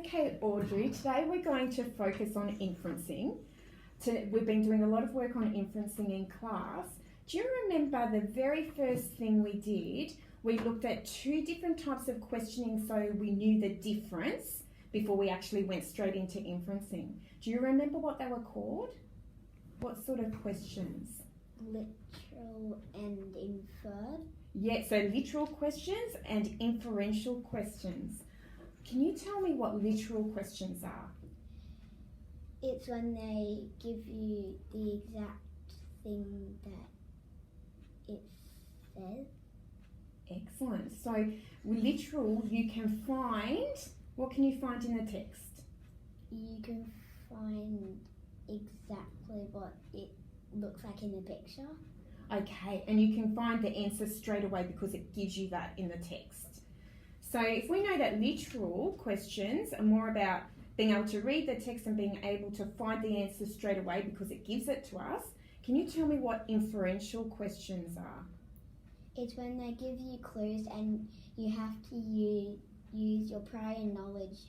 Okay, Audrey, today we're going to focus on inferencing. We've been doing a lot of work on inferencing in class. Do you remember the very first thing we did? We looked at two different types of questioning so we knew the difference before we actually went straight into inferencing. Do you remember what they were called? What sort of questions? Literal and inferred. Yeah, so literal questions and inferential questions. Can you tell me what literal questions are? It's when they give you the exact thing that it says. Excellent. So literal, you can find, what can you find in the text? You can find exactly what it looks like in the picture. Okay, and you can find the answer straight away because it gives you that in the text. So if we know that literal questions are more about being able to read the text and being able to find the answer straight away because it gives it to us, can you tell me what inferential questions are? It's when they give you clues and you have to use your prior knowledge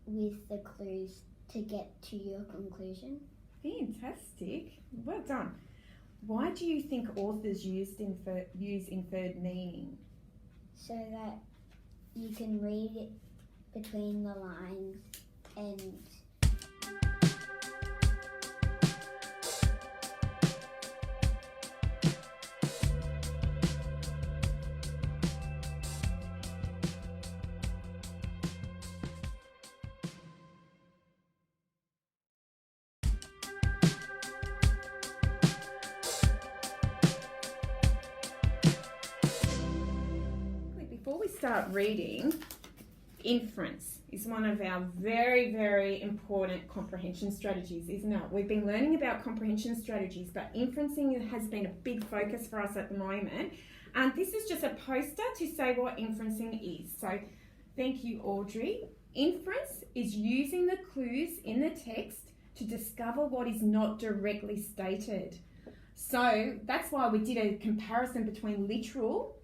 with the clues to get to your conclusion. Fantastic. Well done. Why do you think authors use inferred meaning? So that you can read it between the lines and Before we start reading, inference is one of our very, very important comprehension strategies, isn't it? We've been learning about comprehension strategies, but inferencing has been a big focus for us at the moment. And this is just a poster to say what inferencing is. So thank you, Audrey. Inference is using the clues in the text to discover what is not directly stated. So that's why we did a comparison between literal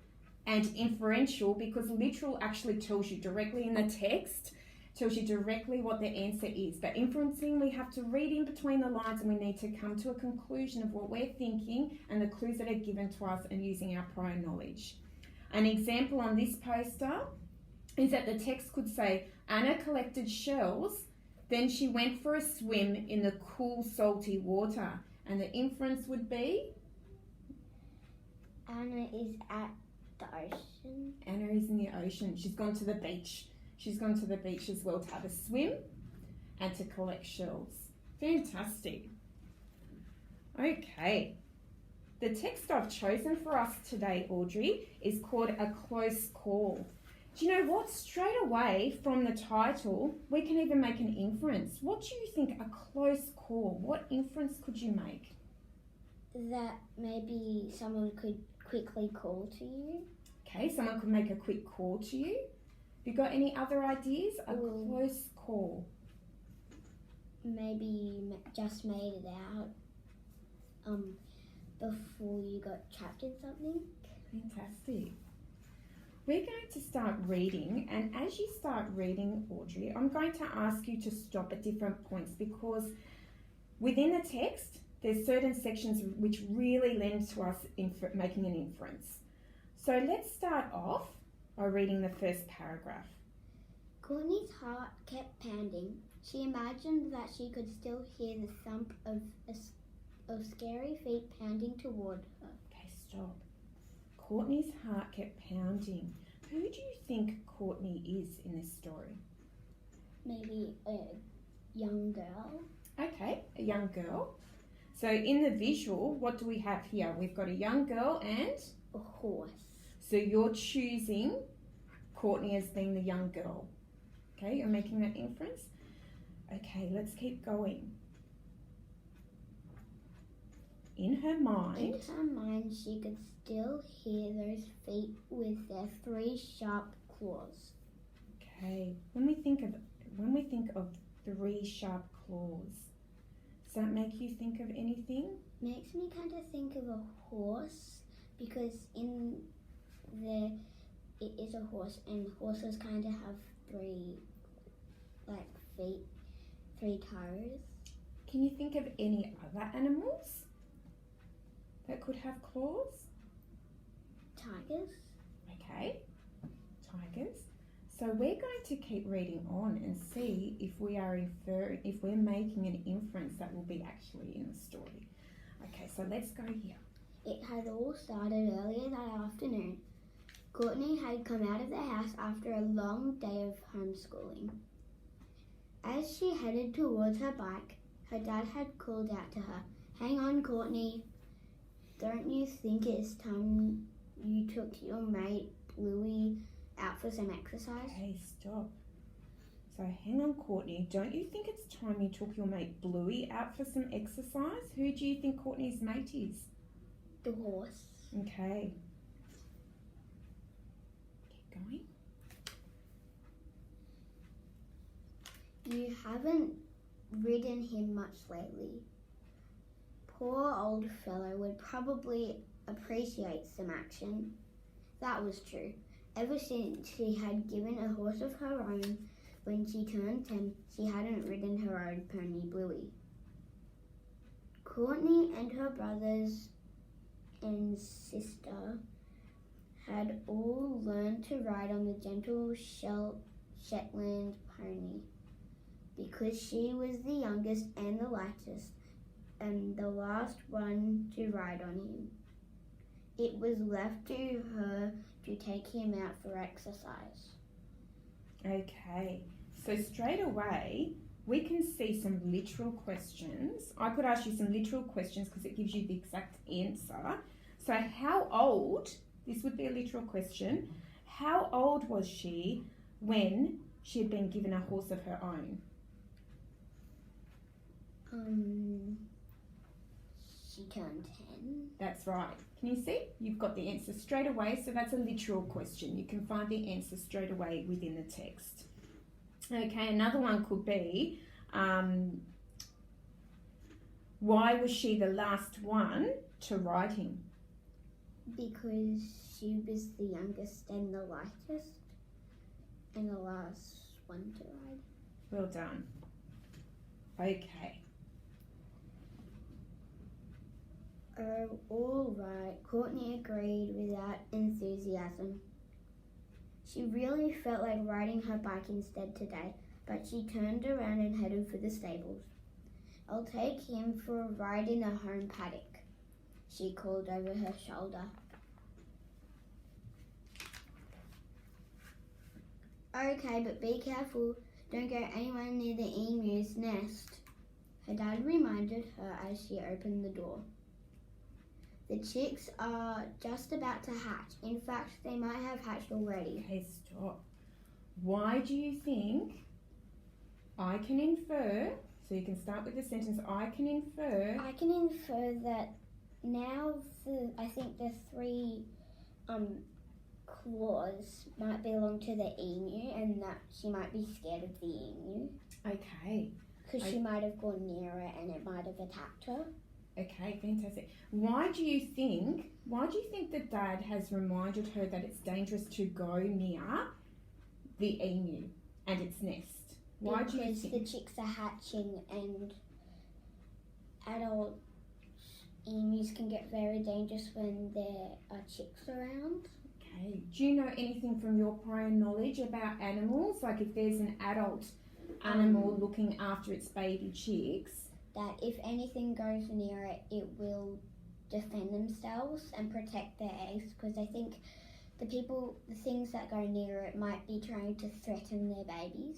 and inferential, because literal actually tells you directly in the text, tells you directly what the answer is. But inferencing, we have to read in between the lines and we need to come to a conclusion of what we're thinking and the clues that are given to us and using our prior knowledge. An example on this poster is that the text could say, Anna collected shells, then she went for a swim in the cool salty water. And the inference would be? Anna is at the ocean. Anna is in the ocean. She's gone to the beach. She's gone to the beach as well to have a swim and to collect shells. Fantastic. Okay. The text I've chosen for us today, Audrey, is called A Close Call. Do you know what? Straight away from the title, we can even make an inference. What do you think a close call? What inference could you make? That maybe someone could quickly call to you. Okay, someone could make a quick call to you. Have you got any other ideas? A close call. Maybe just made it out before you got trapped in something. Fantastic. We're going to start reading, and as you start reading, Audrey, I'm going to ask you to stop at different points because within the text, there's certain sections which really lend to us making an inference. So let's start off by reading the first paragraph. Courtney's heart kept pounding. She imagined that she could still hear the thump of scary feet pounding toward her. Okay, stop. Courtney's heart kept pounding. Who do you think Courtney is in this story? Maybe a young girl. Okay, a young girl. So in the visual, what do we have here? We've got a young girl and a horse. So you're choosing Courtney as being the young girl. Okay, you're making that inference. Okay, let's keep going. In her mind, she could still hear those feet with their 3 sharp claws. Okay, when we think of 3 sharp claws, does that make you think of anything? Makes me kind of think of a horse because it is a horse and horses kind of have 3 like feet, 3 toes. Can you think of any other animals that could have claws? Tigers. Okay, tigers. So we're going to keep reading on and see if if we're making an inference that will be actually in the story. Okay, so let's go here. It had all started earlier that afternoon. Courtney had come out of the house after a long day of homeschooling. As she headed towards her bike, her dad had called out to her, "Hang on, Courtney. Don't you think it's time you took your mate Bluey out for some exercise?" Okay, stop. So hang on, Courtney. Don't you think it's time you took your mate Bluey out for some exercise? Who do you think Courtney's mate is? The horse. Okay. Keep going. You haven't ridden him much lately. Poor old fellow would probably appreciate some action. That was true. Ever since she had given a horse of her own when she turned 10, she hadn't ridden her own pony Bluey. Courtney and her brothers and sister had all learned to ride on the gentle Shetland pony. Because she was the youngest and the lightest, and the last one to ride on him, it was left to her to take him out for exercise. Okay, so straight away we can see some literal questions. I could ask you some literal questions because it gives you the exact answer. So how old, this would be a literal question, how old was she when she had been given a horse of her own? She turned 10. That's right. Can you see? You've got the answer straight away, so that's a literal question. You can find the answer straight away within the text. Okay, another one could be, why was she the last one to ride him? Because she was the youngest and the lightest, and the last one to ride. Well done. Okay. Oh, all right, Courtney agreed without enthusiasm. She really felt like riding her bike instead today, but she turned around and headed for the stables. "I'll take him for a ride in the home paddock," she called over her shoulder. "Okay, but be careful. Don't go anywhere near the emu's nest," her dad reminded her as she opened the door. "The chicks are just about to hatch. In fact, they might have hatched already." Okay, stop. Why do you think I can infer, so you can start with the sentence, I can infer. I can infer that now I think the 3 claws might belong to the emu, and that she might be scared of the emu. Okay. Because she might have gone near it and it might have attacked her. Okay, fantastic. Why do you think the dad has reminded her that it's dangerous to go near the emu and its nest? Why do you Because think? the chicks are hatching and adult emus can get very dangerous when there are chicks around. Okay. Do you know anything from your prior knowledge about animals? Like if there's an adult animal looking after its baby chicks? That if anything goes near it, it will defend themselves and protect their eggs, because I think the things that go near it might be trying to threaten their babies.